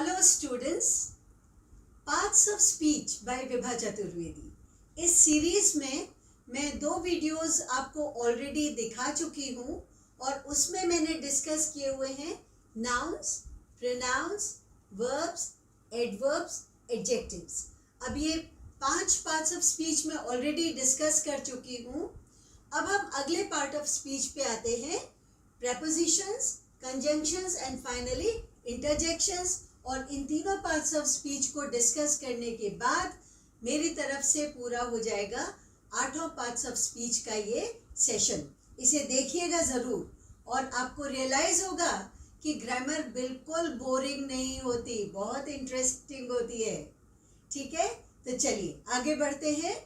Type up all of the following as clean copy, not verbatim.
Hello students, parts of speech bye Vibha Chaturvedi. इस series में मैं 2 वीडियोस आपको ऑलरेडी दिखा चुकी हूँ और उसमें मैंने डिस्कस किए हुए हैं nouns, pronouns, verbs, adverbs, adjectives. अब ये 5 पार्ट्स ऑफ स्पीच में ऑलरेडी डिस्कस कर चुकी हूँ। अब हम अगले पार्ट ऑफ स्पीच पे आते हैं, prepositions, conjunctions and finally interjections। और इन तीनों पार्ट्स ऑफ स्पीच को डिस्कस करने के बाद मेरी तरफ से पूरा हो जाएगा 8 पार्ट्स ऑफ स्पीच का ये सेशन। इसे देखिएगा ज़रूर और आपको रियलाइज होगा कि ग्रामर बिल्कुल बोरिंग नहीं होती, बहुत इंटरेस्टिंग होती है। ठीक है, तो चलिए आगे बढ़ते हैं।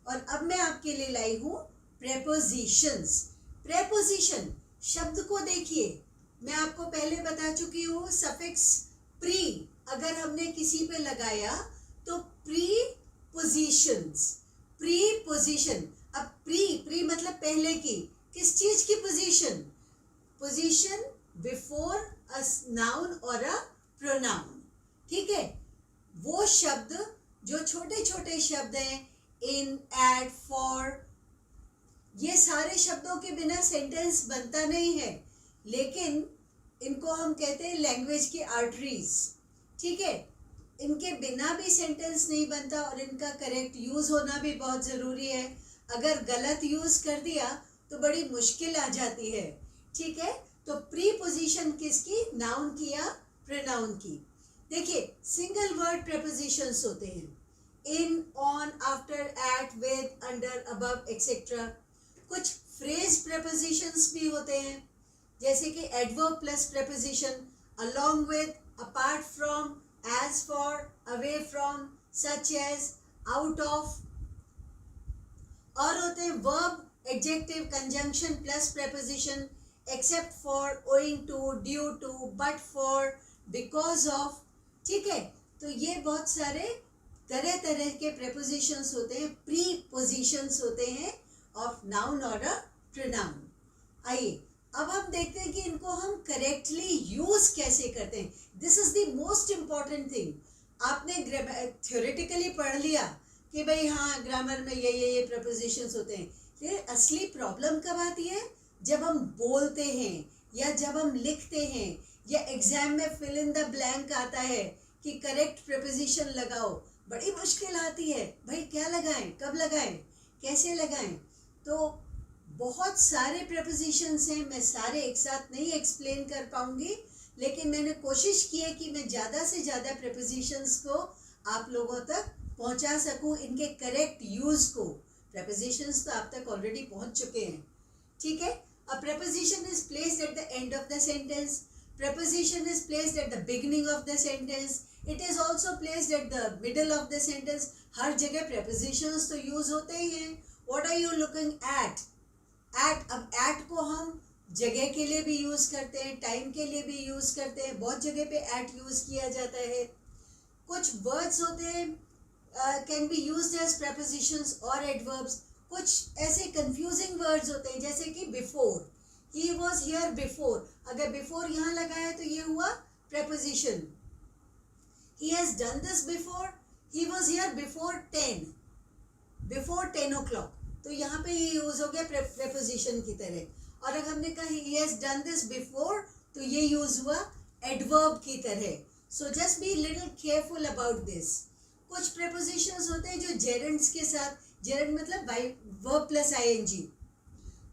और अब मैं आपके लिए लाई हूँ प्रेपोजिशंस। प्रेपोजिशन शब्द को देखिए, मैं आपको पहले बता चुकी हूँ सफिक्स प्री अगर हमने किसी पे लगाया तो प्री पोजिशंस, प्री पोजिशन। अब प्री मतलब पहले की, किस चीज की position? Position before a noun और अ प्रोनाउन। ठीक है, वो शब्द जो छोटे छोटे शब्द हैं, इन, एट, फॉर, ये सारे शब्दों के बिना सेंटेंस बनता नहीं है, लेकिन इनको हम कहते हैं लैंग्वेज की आर्टरीज। ठीक है, इनके बिना भी सेंटेंस नहीं बनता और इनका करेक्ट यूज होना भी बहुत ज़रूरी है। अगर गलत यूज कर दिया तो बड़ी मुश्किल आ जाती है। ठीक है, तो प्री पोजीशन किसकी? नाउन की या प्रोनाउन की। देखिए, सिंगल वर्ड प्रेपोजिशंस होते हैं, in, on, after, at, with, under, above etcetera. कुछ फ्रेज प्रेपोजिशंस भी होते हैं, जैसे कि adverb plus preposition, along with, apart from, as for, away from, such as, out of. और होते हैं verb, adjective, conjunction plus preposition, except for, owing to, due to, but for, because of. ठीक है, तो ये बहुत सारे तरह तरह के प्रेपोजिशंस होते हैं, प्री पोजिशंस होते हैं ऑफ नाउन और अ प्रोनाउन। आइए अब हम देखते हैं कि इनको हम करेक्टली यूज कैसे करते हैं। This is the most important thing. आपने थ्योरेटिकली पढ़ लिया कि भाई हाँ ग्रामर में ये प्रपोजिशंस होते हैं, लेकिन असली प्रॉब्लम कब आती है? जब हम बोलते हैं या जब हम लिखते हैं या एग्जाम में फिल इन द ब्लैंक आता है कि करेक्ट प्रपोजिशन लगाओ, बड़ी मुश्किल आती है। भाई क्या लगाएं, कब लगाएं, कैसे लगाएं? तो बहुत सारे प्रपोजिशंस हैं, मैं सारे एक साथ नहीं एक्सप्लेन कर पाऊंगी, लेकिन मैंने कोशिश की है कि मैं ज़्यादा से ज़्यादा प्रपोजिशंस को आप लोगों तक पहुंचा सकूं, इनके करेक्ट यूज़ को। प्रपोजिशंस तो आप तक ऑलरेडी पहुंच चुके हैं। ठीक है, a preposition is placed at the end of the sentence, preposition is placed at the beginning of the sentence, it is also placed at the middle of the sentence. हर जगह प्रपोजिशंस तो use होते ही हैं। What are you looking at? At, अब at को हम जगह के लिए भी यूज करते हैं, टाइम के लिए भी यूज करते हैं, बहुत जगह पे एट यूज किया जाता है। कुछ वर्ड्स होते हैं can be used as prepositions और एडवर्ब्स। कुछ ऐसे कंफ्यूजिंग वर्ड्स होते हैं, जैसे कि before, he was here before. अगर बिफोर यहाँ लगा है तो ये हुआ preposition. He has done this before, he was here before 10, before 10 o'clock, तो यहाँ पे ये यूज हो गया प्रेपोजिशन की तरह। और अगर हमने कहा he has done this before, तो ये यूज हुआ एडवर्ब की तरह। So just be little careful about this. कुछ प्रेपोजिशंस होते हैं जो जेरेंड्स के साथ, जेरेंड मतलब वर्ब प्लस आईएनजी,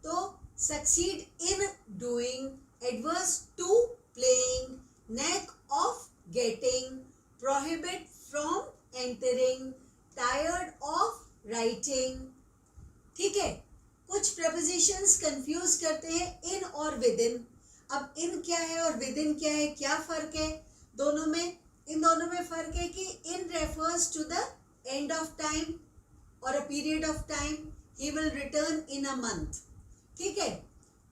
तो succeed in doing, adverse to playing, neck of getting, prohibit from entering, tired of writing. ठीक है, कुछ प्रपोजिशंस कंफ्यूज करते हैं इन और विद इन। अब इन क्या है और विद इन क्या है, क्या फर्क है दोनों में? इन दोनों में फर्क है कि in refers to the end of time और a period of time, he will return in a month. ठीक है,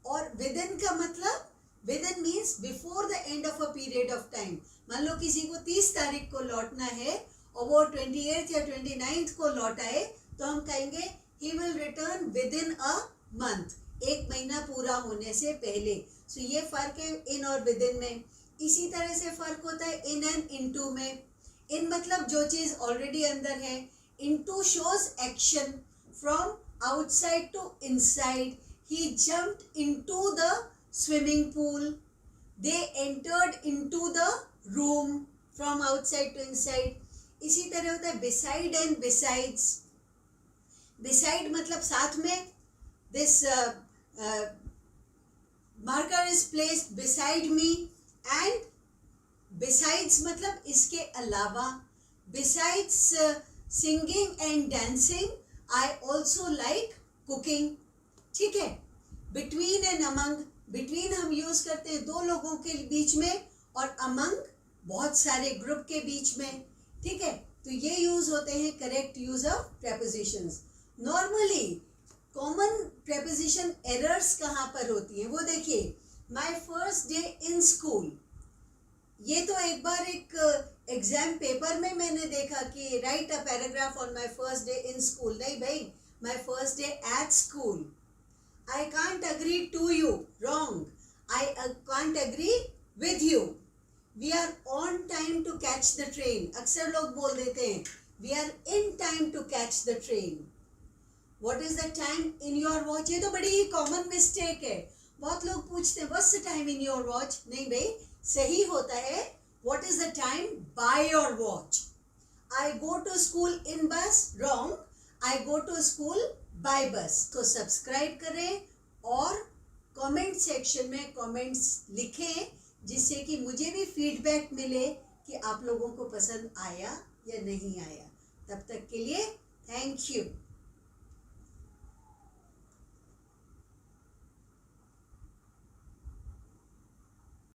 और विद इन का मतलब, within means before the end of a period of time. मान लो किसी को 30 तारीख को लौटना है और वो 28 या 29 को लौट आए, तो हम कहेंगे he will return within a month, एक महीना पूरा होने से पहले। सो ये फर्क है इन और विद इन में। इसी तरह से फर्क होता है इन एंड इनटू में। इन मतलब जो चीज ऑलरेडी अंदर है, into shows action from outside to inside. He jumped into the swimming pool, they entered into the room, from outside to inside. इसी तरह होता है बिसाइड एंड बिसाइड्स। बिसाइड मतलब साथ में, this marker is placed beside me, and besides मतलब इसके अलावा। besides singing and dancing I also like cooking। ठीक है। between and among, between हम यूज करते हैं दो लोगों के बीच में, और among बहुत सारे ग्रुप के बीच में। ठीक है, तो ये यूज होते हैं correct use of prepositions. Normally common preposition errors कहाँ पर होती हैं वो देखिए। My first day in school, ये तो एक बार एक एग्जाम पेपर में मैंने देखा कि write a paragraph on my first day in school. नहीं भाई, my first day at school. I can't agree to you, wrong. I can't agree with you. We are on time to catch the train. अक्सर लोग बोल देते हैं we are in time to catch the train. What is the time in your watch? ये तो बड़ी ही common mistake है। बहुत लोग पूछते हैं what's the time in your watch? नहीं भाई, सही होता है what is the time by your watch? I go to school in bus, wrong. I go to school by bus। तो सब्सक्राइब करें और कमेंट सेक्शन में कमेंट्स लिखें, जिससे कि मुझे भी फीडबैक मिले कि आप लोगों को पसंद आया या नहीं आया। तब तक के लिए थैंक यू।